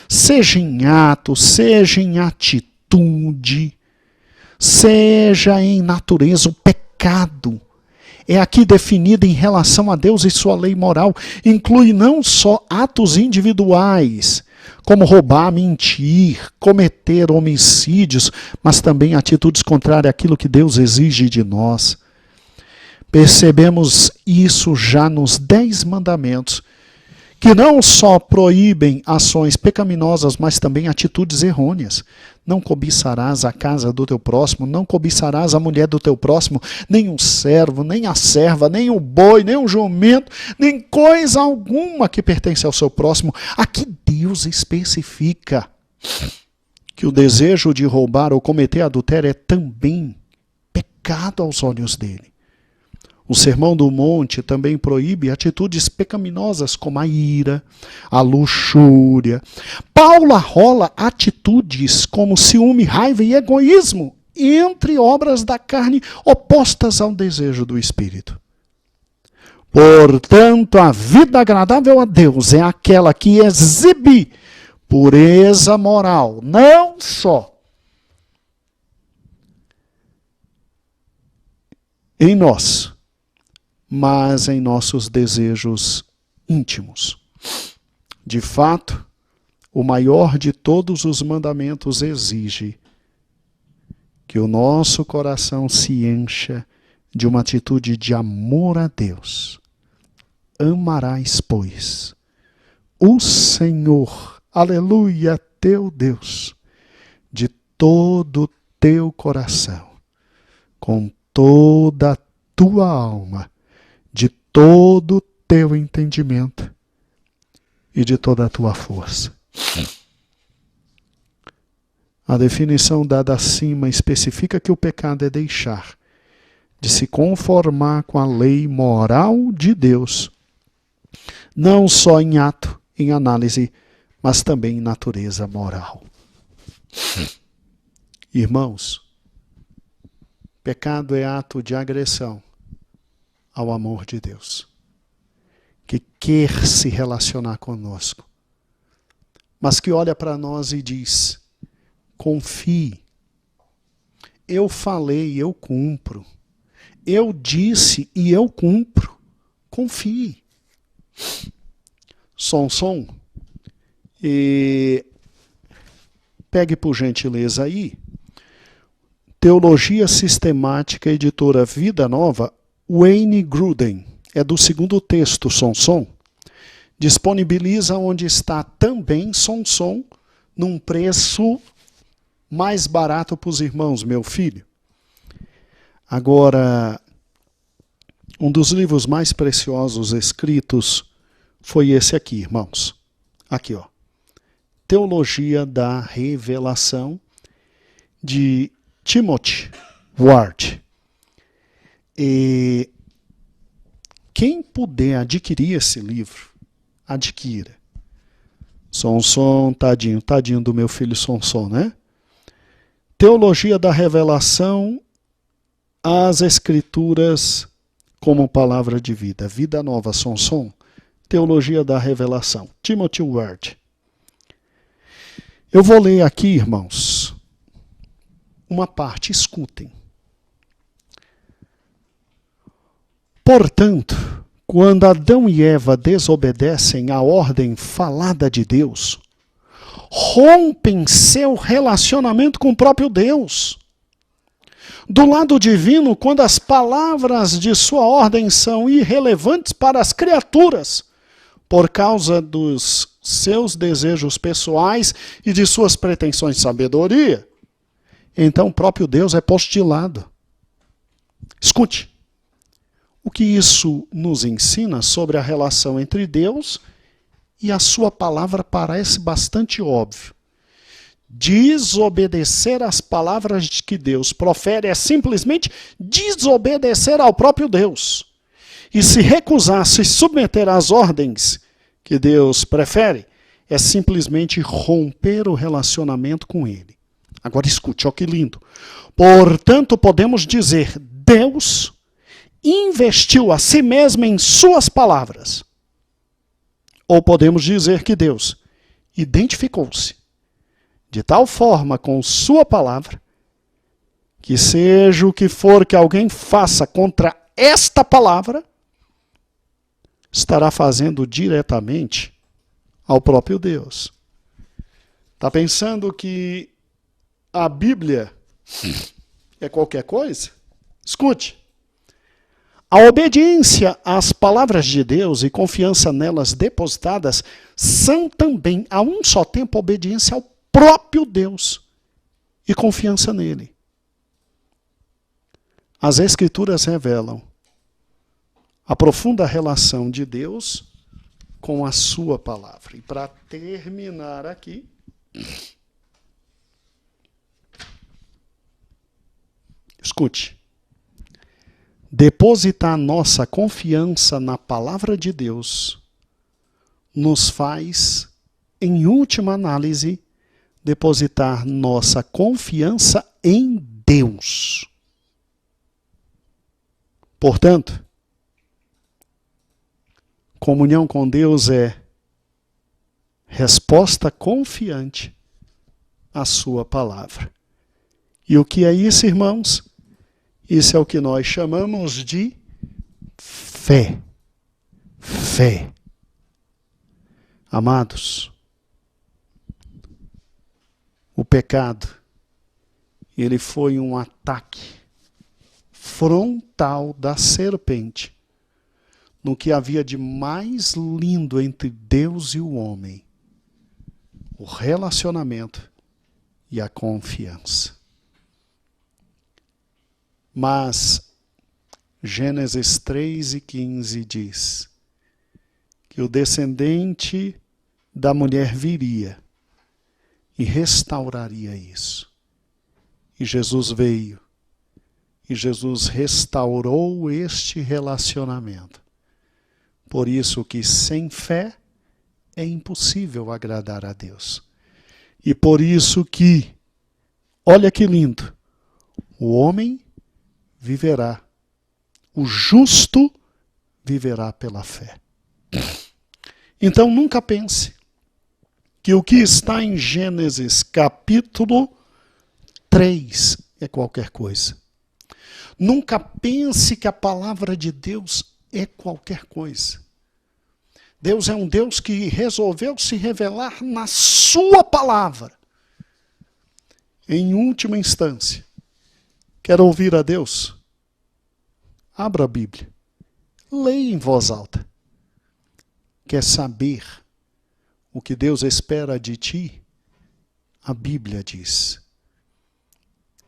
seja em ato, seja em atitude, seja em natureza. O pecado é aqui definido em relação a Deus e sua lei moral. Inclui não só atos individuais, como roubar, mentir, cometer homicídios, mas também atitudes contrárias àquilo que Deus exige de nós. Percebemos isso já nos 10 mandamentos, que não só proíbem ações pecaminosas, mas também atitudes errôneas. Não cobiçarás a casa do teu próximo, não cobiçarás a mulher do teu próximo, nem um servo, nem a serva, nem o boi, nem um jumento, nem coisa alguma que pertence ao seu próximo. Aqui Deus especifica que o desejo de roubar ou cometer adultério é também pecado aos olhos dele. O Sermão do Monte também proíbe atitudes pecaminosas como a ira, a luxúria. Paulo arrola atitudes como ciúme, raiva e egoísmo, entre obras da carne opostas ao desejo do Espírito. Portanto, a vida agradável a Deus é aquela que exibe pureza moral, não só em nós, mas em nossos desejos íntimos. De fato, o maior de todos os mandamentos exige que o nosso coração se encha de uma atitude de amor a Deus. Amarás, pois, o Senhor, aleluia, teu Deus, de todo o teu coração, com toda a tua alma, de todo o teu entendimento e de toda a tua força. A definição dada acima especifica que o pecado é deixar de se conformar com a lei moral de Deus, não só em ato, em análise, mas também em natureza moral. Irmãos, pecado é ato de agressão ao amor de Deus, que quer se relacionar conosco, mas que olha para nós e diz: confie, eu falei, eu cumpro, eu disse e eu cumpro, confie. Sonson, pegue por gentileza aí, Teologia Sistemática, editora Vida Nova, Wayne Grudem, é do segundo texto, Sonson. Disponibiliza onde está também Sonson, num preço mais barato para os irmãos, meu filho. Agora, um dos livros mais preciosos escritos foi esse aqui, irmãos. Aqui, ó. Teologia da Revelação, de Timothy Ward. E quem puder adquirir esse livro, adquira. Sonson, tadinho do meu filho Sonson, né? Teologia da Revelação, as Escrituras como palavra de vida. Vida Nova, Sonson. Teologia da Revelação. Timothy Ward. Eu vou ler aqui, irmãos, uma parte, escutem. Portanto, quando Adão e Eva desobedecem à ordem falada de Deus, rompem seu relacionamento com o próprio Deus. Do lado divino, quando as palavras de sua ordem são irrelevantes para as criaturas, por causa dos seus desejos pessoais e de suas pretensões de sabedoria, então o próprio Deus é postilado. Escute, o que isso nos ensina sobre a relação entre Deus e a sua palavra parece bastante óbvio. Desobedecer às palavras que Deus profere é simplesmente desobedecer ao próprio Deus. E se recusar se submeter às ordens que Deus prefere, é simplesmente romper o relacionamento com Ele. Agora escute, olha que lindo. Portanto, podemos dizer, Deus investiu a si mesmo em suas palavras. Ou podemos dizer que Deus identificou-se de tal forma com sua palavra, que seja o que for que alguém faça contra esta palavra, estará fazendo diretamente ao próprio Deus. Está pensando que a Bíblia é qualquer coisa? Escute. A obediência às palavras de Deus e confiança nelas depositadas são também, a um só tempo, obediência ao próprio Deus e confiança nele. As Escrituras revelam a profunda relação de Deus com a sua palavra. E para terminar aqui, escute. Depositar nossa confiança na palavra de Deus nos faz, em última análise, depositar nossa confiança em Deus. Portanto, comunhão com Deus é resposta confiante à sua palavra. E o que é isso, irmãos? Isso é o que nós chamamos de fé. Fé. Amados, o pecado, ele foi um ataque frontal da serpente no que havia de mais lindo entre Deus e o homem: o relacionamento e a confiança. Mas Gênesis 3:15 diz que o descendente da mulher viria e restauraria isso. E Jesus veio. E Jesus restaurou este relacionamento. Por isso que sem fé é impossível agradar a Deus. E por isso que, olha que lindo, o homem viverá, o justo viverá pela fé. Então nunca pense que o que está em Gênesis capítulo 3 é qualquer coisa. Nunca pense que a palavra de Deus é qualquer coisa. Deus é um Deus que resolveu se revelar na sua palavra. Em última instância, quer ouvir a Deus? Abra a Bíblia. Leia em voz alta. Quer saber o que Deus espera de ti? A Bíblia diz.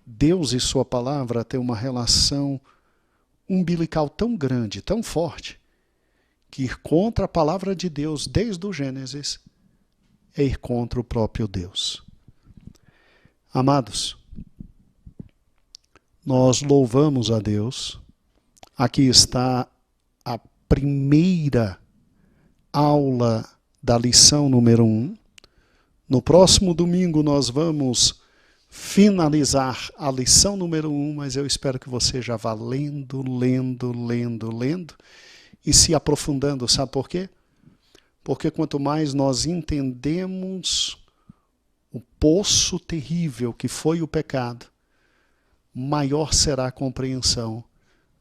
Deus e sua palavra têm uma relação umbilical tão grande, tão forte, que ir contra a palavra de Deus desde o Gênesis é ir contra o próprio Deus. Amados, nós louvamos a Deus. Aqui está a primeira aula da lição número 1. No próximo domingo nós vamos finalizar a lição número 1, mas eu espero que você já vá lendo e se aprofundando. Sabe por quê? Porque quanto mais nós entendemos o poço terrível que foi o pecado, maior será a compreensão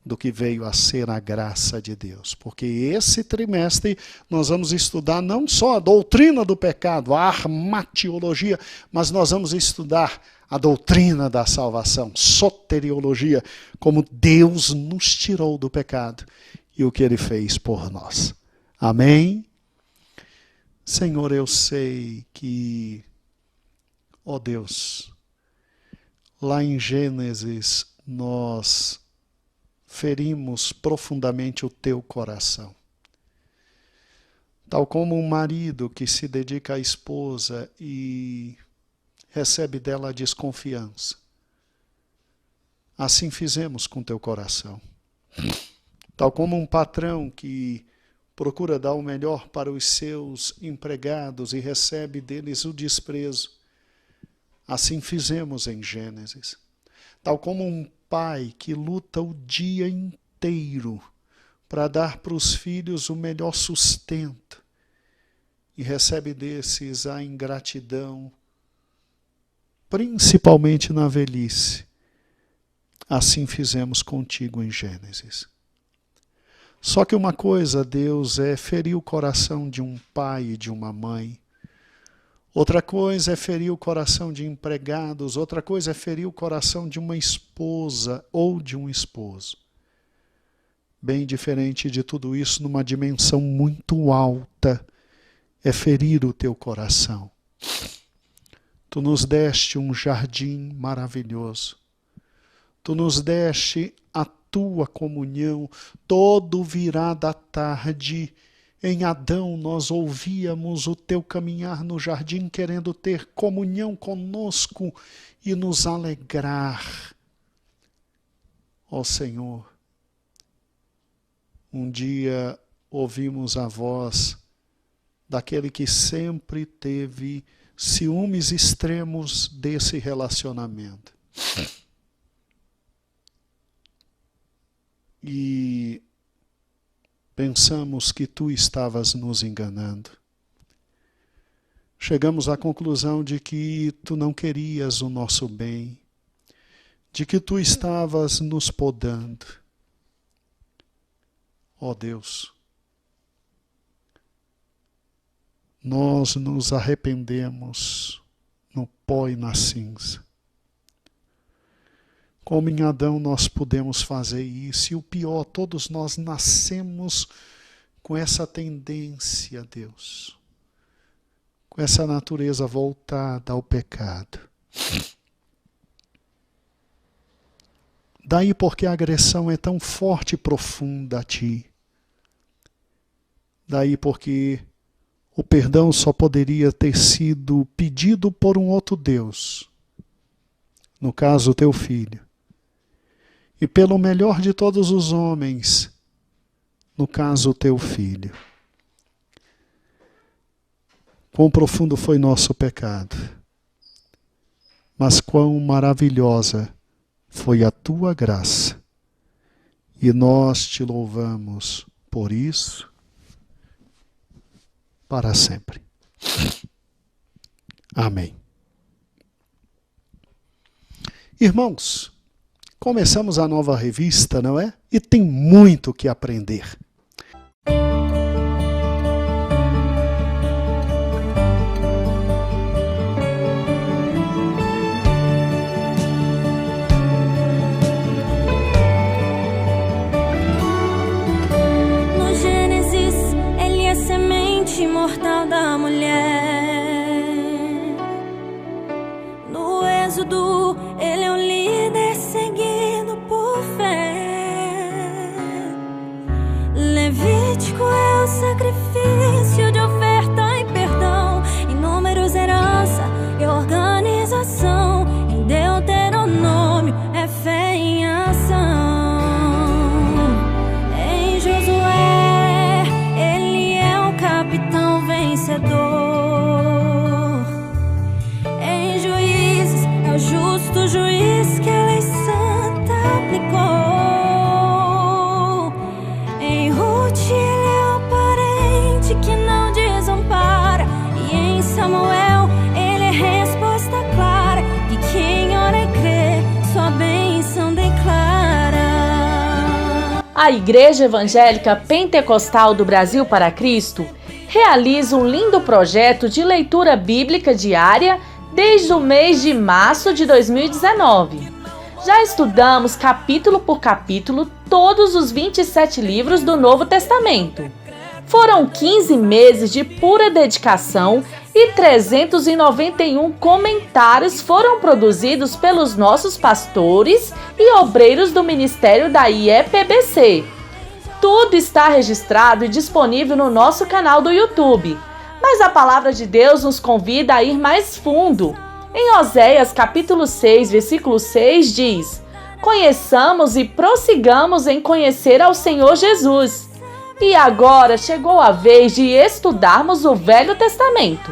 do que veio a ser a graça de Deus. Porque esse trimestre nós vamos estudar não só a doutrina do pecado, a armatiologia, mas nós vamos estudar a doutrina da salvação, soteriologia, como Deus nos tirou do pecado e o que Ele fez por nós. Amém? Senhor, eu sei que, ó Deus, lá em Gênesis nós ferimos profundamente o teu coração. Tal como um marido que se dedica à esposa e recebe dela a desconfiança. Assim fizemos com teu coração. Tal como um patrão que procura dar o melhor para os seus empregados e recebe deles o desprezo. Assim fizemos em Gênesis. Tal como um pai que luta o dia inteiro para dar para os filhos o melhor sustento e recebe desses a ingratidão, principalmente na velhice. Assim fizemos contigo em Gênesis. Só que uma coisa, Deus, é ferir o coração de um pai e de uma mãe. Outra coisa é ferir o coração de empregados. Outra coisa é ferir o coração de uma esposa ou de um esposo. Bem diferente de tudo isso, numa dimensão muito alta, é ferir o teu coração. Tu nos deste um jardim maravilhoso. Tu nos deste a tua comunhão. Todo virada à tarde, em Adão nós ouvíamos o teu caminhar no jardim, querendo ter comunhão conosco e nos alegrar. Ó Senhor, um dia ouvimos a voz daquele que sempre teve ciúmes extremos desse relacionamento. E pensamos que tu estavas nos enganando. Chegamos à conclusão de que tu não querias o nosso bem, de que tu estavas nos podando. Ó Deus, nós nos arrependemos no pó e na cinza. Como em Adão nós podemos fazer isso, e o pior, todos nós nascemos com essa tendência, Deus, com essa natureza voltada ao pecado. Daí porque a agressão é tão forte e profunda a ti. Daí porque o perdão só poderia ter sido pedido por um outro Deus, no caso, o teu filho. E pelo melhor de todos os homens, no caso, o teu filho. Quão profundo foi nosso pecado, mas quão maravilhosa foi a tua graça. E nós te louvamos por isso, para sempre. Amém. Irmãos, começamos a nova revista, não é? E tem muito que aprender. No Gênesis, ele é semente imortal da mulher. No Êxodo, ele é um líder seguido por fé. Levítico é o sacrifício de oferta e perdão. Em Números, herança e organização. Em Deuteronômio, é fé em ação. Em Josué, ele é o capitão vencedor. Em Juízes, é o justo juiz que a lei santa aplicou. Em Ruth, ele é o parente que não desampara. E em Samuel, ele é resposta clara, que quem ora e crê, sua bênção declara. A Igreja Evangélica Pentecostal do Brasil para Cristo realiza um lindo projeto de leitura bíblica diária desde o mês de março de 2019. Já estudamos capítulo por capítulo todos os 27 livros do Novo Testamento. Foram 15 meses de pura dedicação e 391 comentários foram produzidos pelos nossos pastores e obreiros do Ministério da IEPBC. Tudo está registrado e disponível no nosso canal do YouTube. Mas a palavra de Deus nos convida a ir mais fundo. Em Oséias capítulo 6, versículo 6 diz: conheçamos e prossigamos em conhecer ao Senhor Jesus. E agora chegou a vez de estudarmos o Velho Testamento.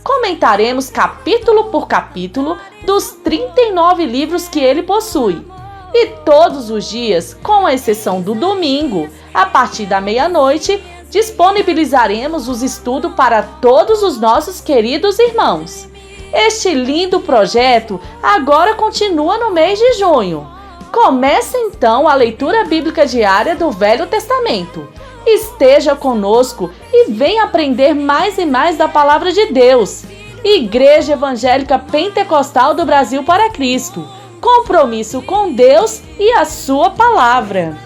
Comentaremos capítulo por capítulo dos 39 livros que ele possui. E todos os dias, com exceção do domingo, a partir da meia-noite, disponibilizaremos os estudos para todos os nossos queridos irmãos. Este lindo projeto agora continua no mês de junho. Comece então a leitura bíblica diária do Velho Testamento. Esteja conosco e venha aprender mais e mais da Palavra de Deus. Igreja Evangélica Pentecostal do Brasil para Cristo. Compromisso com Deus e a sua palavra.